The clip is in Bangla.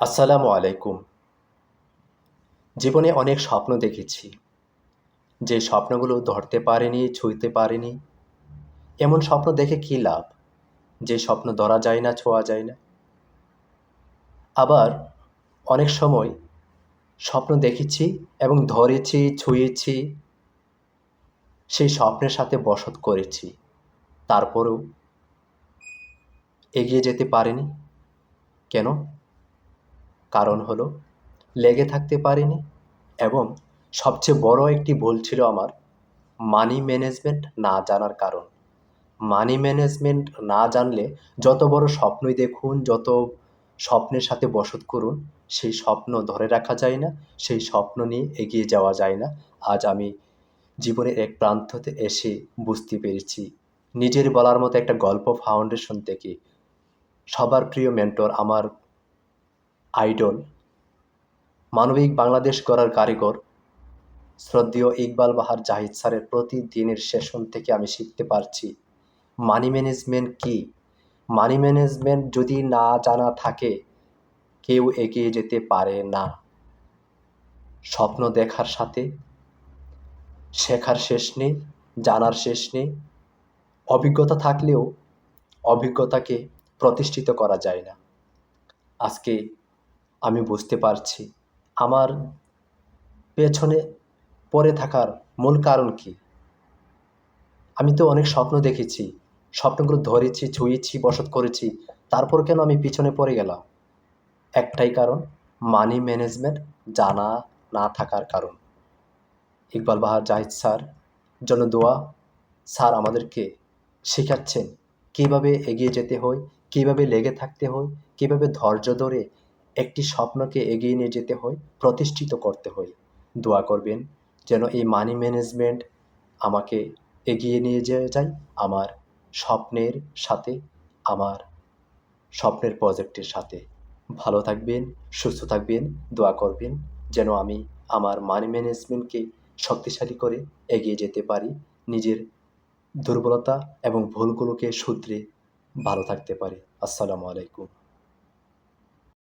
আসসালামু আলাইকুম। জীবনে অনেক স্বপ্ন দেখেছি। যে স্বপ্নগুলো ধরতে পারিনি, ছুঁইতে পারিনি। এমন স্বপ্ন দেখে কী লাভ? যে স্বপ্ন ধরা যায় না, ছোঁয়া যায় না। আবার অনেক সময় স্বপ্ন দেখেছি এবং ধরেছি, ছুঁয়েছি, সেই স্বপ্নের সাথে বশত করেছি। তারপরেও এগিয়ে যেতে পারিনি। কেন? কারণ হলো লেগে থাকতে পারিনি এবং সবচেয়ে বড় একটি ভুল ছিল আমার মানি ম্যানেজমেন্ট না জানার কারণ। মানি ম্যানেজমেন্ট না জানলে যত বড় স্বপ্নই দেখুন, যত স্বপ্নের সাথে বশত করুন, সেই স্বপ্ন ধরে রাখা যায় না, সেই স্বপ্ন নিয়ে এগিয়ে যাওয়া যায় না। আজ আমি জীবনের এক প্রান্ততে এসে বুঝতে পেরেছি। নিজের বলার মতো একটা গল্প ফাউন্ডেশন থেকে সবার প্রিয় মেন্টর, আমার আইডল, মানবিক বাংলাদেশ গড়ার কারিগর শ্রদ্ধেয় ইকবাল বাহার জাহিদ স্যারের প্রতিদিনের সেশন থেকে আমি শিখতে পারছি মানি ম্যানেজমেন্ট কী। মানি ম্যানেজমেন্ট যদি না জানা থাকে, কেউ এগিয়ে যেতে পারে না। স্বপ্ন দেখার সাথে শেখার শেষ নেই, জানার শেষ নেই। অভিজ্ঞতা থাকলেও অভিজ্ঞতাকে প্রতিষ্ঠিত করা যায় না। আজকে আমি বুঝতে পারছি আমার পেছনে পড়ে থাকার মূল কারণ কী। আমি তো অনেক স্বপ্ন দেখেছি, স্বপ্নগুলো ধরেছি, ছুঁয়েছি, বশত করেছি। তারপর কেন আমি পিছনে পড়ে গেলাম? একটাই কারণ, মানি ম্যানেজমেন্ট জানা না থাকার কারণ। ইকবাল বাহার জাহিদ স্যার জন্য দোয়া। স্যার আমাদেরকে শেখাচ্ছেন কীভাবে এগিয়ে যেতে হয়, কীভাবে লেগে থাকতে হয়, কীভাবে ধৈর্য ধরে একটি স্বপ্নকে এগিয়ে নিয়ে যেতে হয়, প্রতিষ্ঠিত করতে হয়। দোয়া করবেন যেন এই মানি ম্যানেজমেন্ট আমাকে এগিয়ে নিয়ে যায় আমার স্বপ্নের সাথে, আমার স্বপ্নের প্রজেক্টের সাথে। ভালো থাকবেন, সুস্থ থাকবেন, দোয়া করবেন যেন আমি আমার মানি ম্যানেজমেন্টকে শক্তিশালী করে এগিয়ে যেতে পারি, নিজের দুর্বলতা এবং ভুলগুলোকে শুধরে ভালো থাকতে পারি। আসসালামু আলাইকুম।